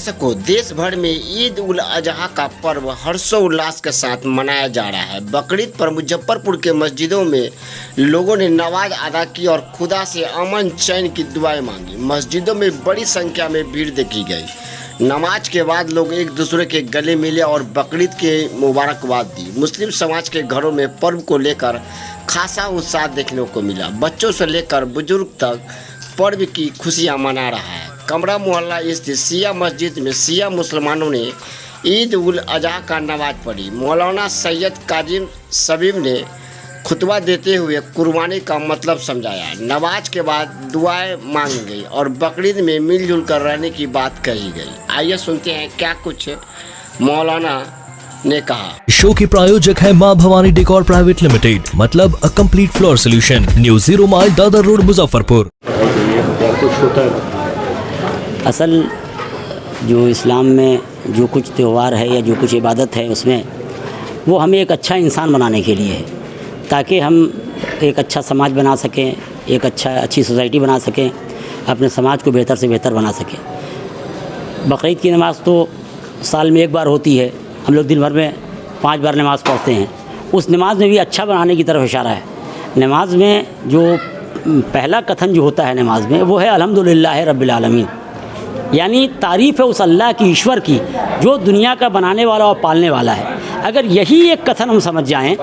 दर्शकों, देश भर में ईद उल अजहा का पर्व हर्षोल्लास के साथ मनाया जा रहा है। बकरीद पर मुजफ्फरपुर के मस्जिदों में लोगों ने नमाज अदा की और खुदा से अमन चैन की दुआएं मांगी। मस्जिदों में बड़ी संख्या में भीड़ देखी गई। नमाज के बाद लोग एक दूसरे के गले मिले और बकरीद के मुबारकबाद दी। मुस्लिम समाज के घरों में पर्व को लेकर खासा उत्साह देखने को मिला। बच्चों से लेकर बुजुर्ग तक पर्व की खुशियां मना रहा है। कमरा मोहल्ला स्थित शिया मस्जिद में शिया मुसलमानों ने ईद उल अजहा का नमाज पढ़ी। मौलाना सैयद काजिम सबीब ने खुतबा देते हुए कुर्बानी का मतलब समझाया। नमाज के बाद दुआएं मांगी गई और बकरीद में मिलजुल कर रहने की बात कही गई। आइए सुनते हैं क्या कुछ मौलाना ने कहा। शो के प्रायोजक है मां भवानी डेकोर प्राइवेट लिमिटेड, मतलब a complete floor solution, new 0 mile Dadar road Muzaffarpur. असल जो इस्लाम में जो कुछ त्यौहार है या जो कुछ इबादत है उसमें वो हमें एक अच्छा इंसान बनाने के लिए है, ताकि हम एक अच्छा समाज बना सकें, एक अच्छी सोसाइटी बना सकें, अपने समाज को बेहतर से बेहतर बना सकें। बकरीद की नमाज़ तो साल में एक बार होती है। हम लोग दिन भर में 5 बार नमाज़ पढ़ते हैं। उस नमाज में भी अच्छा बनाने की तरफ इशारा है। नमाज में जो पहला कथन जो होता है नमाज में वो है अल्हम्दुलिल्लाह रब्बिल आलमीन, यानी तारीफ़ है उस अल्लाह की, ईश्वर की, जो दुनिया का बनाने वाला और पालने वाला है। अगर यही एक कथन हम समझ जाएं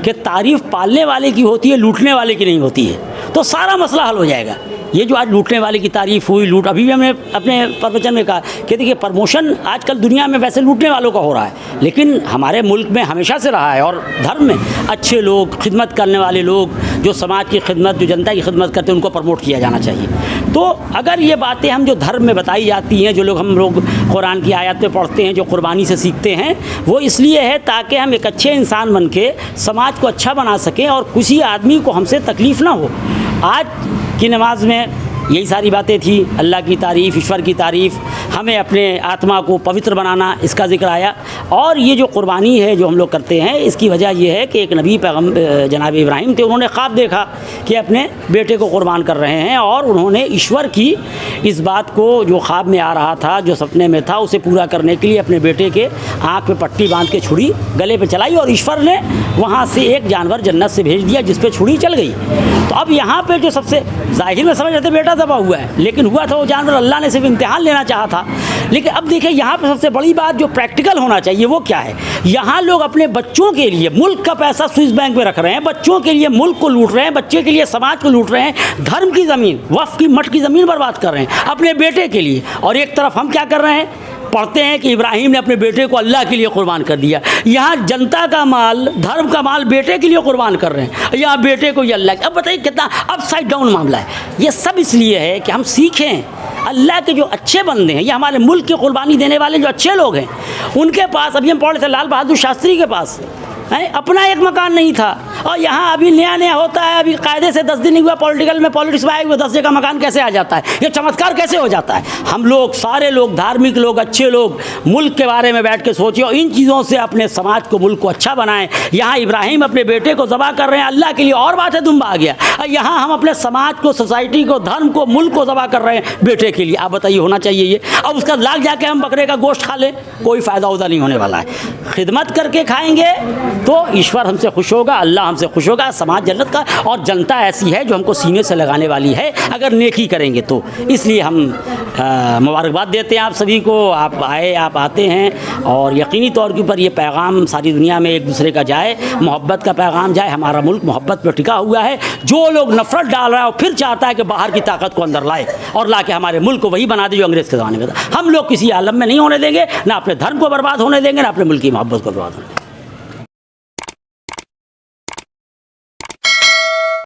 कि तारीफ़ पालने वाले की होती है, लूटने वाले की नहीं होती है, तो सारा मसला हल हो जाएगा। ये जो आज लूटने वाले की तारीफ़ हुई, लूट, अभी भी हमने अपने प्रवचन में कहा कि देखिए प्रमोशन आजकल दुनिया में वैसे लूटने वालों का हो रहा है, लेकिन हमारे मुल्क में हमेशा से रहा है। और धर्म में अच्छे लोग, खिदमत करने वाले लोग, जो समाज की खिदमत, जो जनता की खिदमत करते हैं, उनको प्रमोट किया जाना चाहिए। तो अगर ये बातें हम जो धर्म में बताई जाती हैं, जो लोग हम लोग कुरान की आयत में पढ़ते हैं, जो कुर्बानी से सीखते हैं, वो इसलिए है ताकि हम एक अच्छे इंसान बन के समाज को अच्छा बना सकें और किसी आदमी को हमसे तकलीफ़ ना हो। आज की नमाज में यही सारी बातें थी, अल्लाह की तारीफ़, ईश्वर की तारीफ़, हमें अपने आत्मा को पवित्र बनाना, इसका जिक्र आया। और ये जो कुर्बानी है जो हम लोग करते हैं, इसकी वजह ये है कि एक नबी पैगम्बर जनाब इब्राहिम थे, उन्होंने ख्वाब देखा कि अपने बेटे को कुर्बान कर रहे हैं, और उन्होंने ईश्वर की इस बात को जो ख्वाब में आ रहा था, जो सपने में था, उसे पूरा करने के लिए अपने बेटे के आँख में पट्टी बांध के छुरी गले पर चलाई, और ईश्वर ने वहाँ से एक जानवर जन्नत से भेज दिया जिस पर छुरी चल गई। तो अब यहाँ पर जो सबसे ज़ाहिर में समझ रहे थे बेटा दबा हुआ है, लेकिन हुआ था वो जानवर, अल्लाह ने सिर्फ इम्तिहान लेना चाहा था। लेकिन अब देखिए यहाँ पर सबसे बड़ी बात जो प्रैक्टिकल होना चाहिए वो क्या है। यहाँ लोग अपने बच्चों के लिए मुल्क का पैसा स्विस बैंक में रख रहे हैं, बच्चों के लिए मुल्क को लूट रहे हैं, बच्चे के लिए समाज को लूट रहे हैं, धर्म की ज़मीन, वक्फ की, मठ की ज़मीन बर्बाद कर रहे हैं अपने बेटे के लिए। और एक तरफ हम क्या कर रहे हैं, पढ़ते हैं कि इब्राहिम ने अपने बेटे को अल्लाह के लिए कुर्बान कर दिया। यहाँ जनता का माल, धर्म का माल बेटे के लिए कुर्बान कर रहे हैं, यहाँ बेटे को ये अल्लाह। अब बताइए कितना अपसाइड डाउन मामला है। ये सब इसलिए है कि हम सीखें अल्लाह के जो अच्छे बंदे हैं, ये हमारे मुल्क की कुर्बानी देने वाले जो अच्छे लोग हैं, उनके पास, अभी हम पढ़ रहे थे लाल बहादुर शास्त्री के पास अपना एक मकान नहीं था, और यहाँ अभी नया नया होता है, अभी कायदे से 10 दिन नहीं हुआ पॉलिटिकल में, पॉलिटिक्स में आए हुए 10 जगह मकान कैसे आ जाता है, ये चमत्कार कैसे हो जाता है। हम लोग, सारे लोग, धार्मिक लोग, अच्छे लोग, मुल्क के बारे में बैठ के सोचिए और इन चीज़ों से अपने समाज को, मुल्क को अच्छा बनाएं। यहाँ इब्राहिम अपने बेटे को ज़बह कर रहे हैं अल्लाह के लिए, और बात है दुम्बा आ गया। यहाँ हम अपने समाज को, सोसाइटी को, धर्म को, मुल्क को ज़बह कर रहे हैं बेटे के लिए। आप बताइए होना चाहिए ये। अब उसका लाग जाके हम बकरे का गोश्त खा लें, कोई फ़ायदा उदा नहीं होने वाला है। खिदमत करके खाएंगे तो ईश्वर हमसे खुश होगा, अल्लाह हमसे खुश होगा, समाज जन्नत का, और जनता ऐसी है जो हमको सीने से लगाने वाली है अगर नेकी करेंगे तो। इसलिए हम मुबारकबाद देते हैं आप सभी को। आप आए, आप आते हैं, और यकीनी तौर के ऊपर ये पैगाम सारी दुनिया में एक दूसरे का जाए, मोहब्बत का पैगाम जाए। हमारा मुल्क मोहब्बत पर टिका हुआ है। जो लोग नफरत डाल रहा है और फिर चाहता है कि बाहर की ताकत को अंदर लाए और ला के हमारे मुल्क को वही बना दे जो अंग्रेज़ के ज़माने में था, हम लोग किसी आलम में नहीं होने देंगे, ना अपने धर्म को बर्बाद होने देंगे, ना अपने मुल्क की मोहब्बत को बर्बाद होने देंगे।